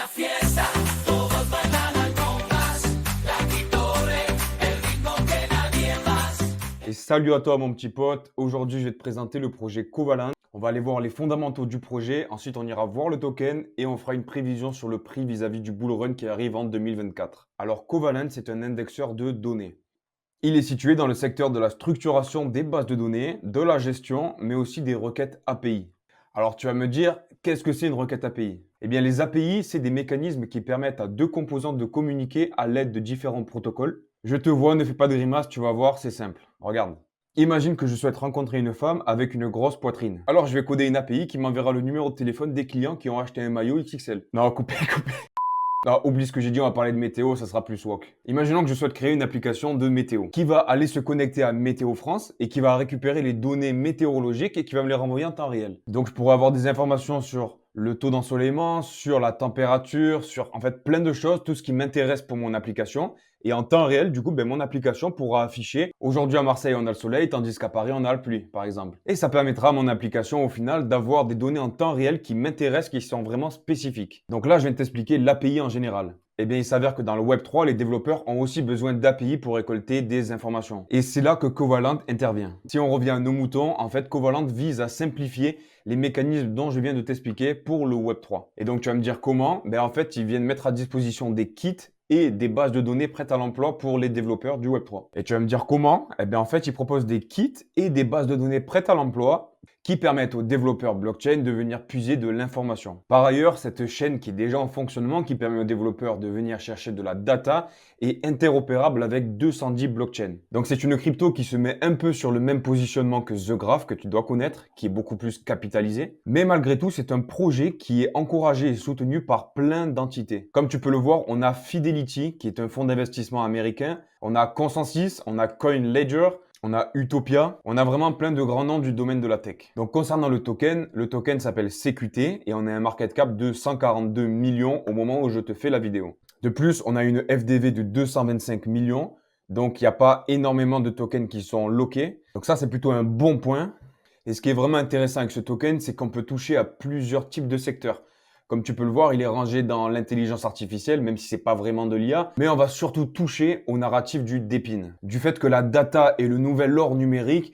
la fiesta, todos bailan al compás, la Kitore, el ritmo que nadie más. Et salut à toi mon petit pote, aujourd'hui je vais te présenter le projet Covalent. On va aller voir les fondamentaux du projet, ensuite on ira voir le token et on fera une prévision sur le prix vis-à-vis du bull run qui arrive en 2024. Alors Covalent, c'est un indexeur de données. Il est situé dans le secteur de la structuration des bases de données, de la gestion, mais aussi des requêtes API. Alors tu vas me dire, qu'est-ce que c'est une requête API? Eh bien les API, c'est des mécanismes qui permettent à deux composantes de communiquer à l'aide de différents protocoles. Je te vois, ne fais pas de grimace, tu vas voir, c'est simple. Regarde. Imagine que je souhaite rencontrer une femme avec une grosse poitrine. Alors je vais coder une API qui m'enverra le numéro de téléphone des clients qui ont acheté un maillot XXL. Non, coupez. Non, oublie ce que j'ai dit, on va parler de météo, ça sera plus wok. Imaginons que je souhaite créer une application de météo qui va aller se connecter à Météo France et qui va récupérer les données météorologiques et qui va me les renvoyer en temps réel. Donc je pourrais avoir des informations sur le taux d'ensoleillement, sur la température, sur en fait plein de choses, tout ce qui m'intéresse pour mon application. Et en temps réel, du coup, mon application pourra afficher aujourd'hui à Marseille on a le soleil, tandis qu'à Paris on a la pluie, par exemple. Et ça permettra à mon application au final d'avoir des données en temps réel qui m'intéressent, qui sont vraiment spécifiques. Donc là, je viens de t'expliquer l'API en général. Eh bien, il s'avère que dans le Web3, les développeurs ont aussi besoin d'API pour récolter des informations. Et c'est là que Covalent intervient. Si on revient à nos moutons, en fait, Covalent vise à simplifier les mécanismes dont je viens de t'expliquer pour le Web3. Et donc, tu vas me dire comment? En fait, ils viennent mettre à disposition des kits et des bases de données prêtes à l'emploi pour les développeurs du Web3. Et tu vas me dire comment? En fait, ils proposent des kits et des bases de données prêtes à l'emploi qui permettent aux développeurs blockchain de venir puiser de l'information. Par ailleurs, cette chaîne qui est déjà en fonctionnement, qui permet aux développeurs de venir chercher de la data, est interopérable avec 210 blockchains. Donc c'est une crypto qui se met un peu sur le même positionnement que The Graph, que tu dois connaître, qui est beaucoup plus capitalisé. Mais malgré tout, c'est un projet qui est encouragé et soutenu par plein d'entités. Comme tu peux le voir, on a Fidelity, qui est un fonds d'investissement américain. On a Consensus, on a CoinLedger, on a Utopia, on a vraiment plein de grands noms du domaine de la tech. Donc concernant le token s'appelle CQT et on a un market cap de 142 millions au moment où je te fais la vidéo. De plus, on a une FDV de 225 millions, donc il n'y a pas énormément de tokens qui sont lockés. Donc ça, c'est plutôt un bon point. Et ce qui est vraiment intéressant avec ce token, c'est qu'on peut toucher à plusieurs types de secteurs. Comme tu peux le voir, il est rangé dans l'intelligence artificielle, même si c'est pas vraiment de l'IA. Mais on va surtout toucher au narratif du DePIN. Du fait que la data est le nouvel or numérique,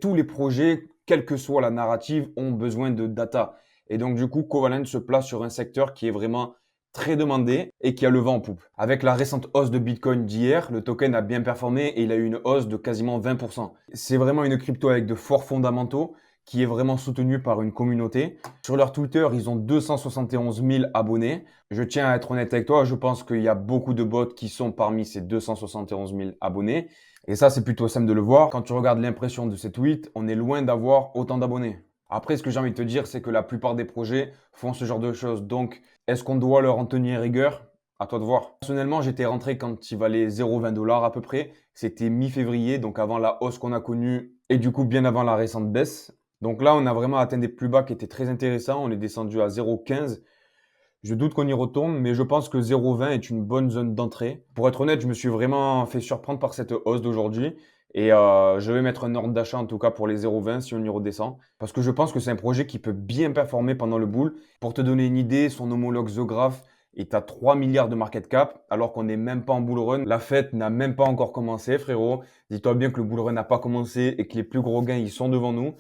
tous les projets, quelle que soit la narrative, ont besoin de data. Et donc du coup, Covalent se place sur un secteur qui est vraiment très demandé et qui a le vent en poupe. Avec la récente hausse de Bitcoin d'hier, le token a bien performé et il a eu une hausse de quasiment 20%. C'est vraiment une crypto avec de forts fondamentaux qui est vraiment soutenu par une communauté. Sur leur Twitter, ils ont 271 000 abonnés. Je tiens à être honnête avec toi, je pense qu'il y a beaucoup de bots qui sont parmi ces 271 000 abonnés. Et ça, c'est plutôt simple de le voir. Quand tu regardes l'impression de ces tweets, on est loin d'avoir autant d'abonnés. Après, ce que j'ai envie de te dire, c'est que la plupart des projets font ce genre de choses. Donc, est-ce qu'on doit leur en tenir rigueur? À toi de voir. Personnellement, j'étais rentré quand il valait 0,20 $ à peu près. C'était mi-février, donc avant la hausse qu'on a connue et du coup bien avant la récente baisse. Donc là, on a vraiment atteint des plus bas qui étaient très intéressants. On est descendu à 0,15. Je doute qu'on y retourne, mais je pense que 0,20 est une bonne zone d'entrée. Pour être honnête, je me suis vraiment fait surprendre par cette hausse d'aujourd'hui. Et je vais mettre un ordre d'achat en tout cas pour les 0,20 si on y redescend. Parce que je pense que c'est un projet qui peut bien performer pendant le bull. Pour te donner une idée, son homologue The Graph est à 3 milliards de market cap alors qu'on n'est même pas en bull run. La fête n'a même pas encore commencé, frérot. Dis-toi bien que le bull run n'a pas commencé et que les plus gros gains, ils sont devant nous.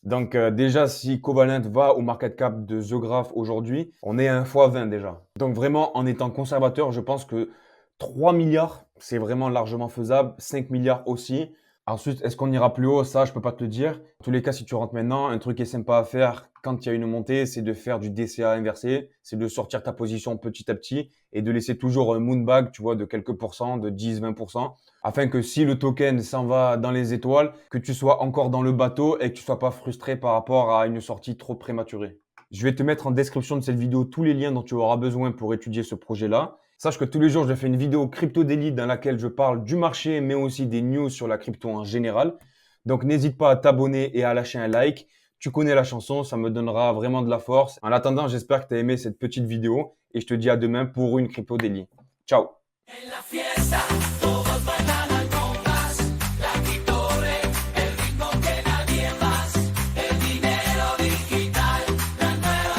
Donc déjà, si Covalent va au market cap de The Graph aujourd'hui, on est à 1 x 20 déjà. Donc vraiment, en étant conservateur, je pense que 3 milliards, c'est vraiment largement faisable. 5 milliards aussi. Ensuite, est-ce qu'on ira plus haut? Ça, je peux pas te le dire. En tous les cas, si tu rentres maintenant, un truc qui est sympa à faire quand il y a une montée, c'est de faire du DCA inversé. C'est de sortir ta position petit à petit et de laisser toujours un moonbag, tu vois, de quelques pourcents, de 10-20%, afin que si le token s'en va dans les étoiles, que tu sois encore dans le bateau et que tu sois pas frustré par rapport à une sortie trop prématurée. Je vais te mettre en description de cette vidéo tous les liens dont tu auras besoin pour étudier ce projet-là. Sache que tous les jours, je fais une vidéo Crypto Daily dans laquelle je parle du marché, mais aussi des news sur la crypto en général. Donc, n'hésite pas à t'abonner et à lâcher un like. Tu connais la chanson, ça me donnera vraiment de la force. En attendant, j'espère que tu as aimé cette petite vidéo et je te dis à demain pour une Crypto Daily. Ciao! En la fiesta,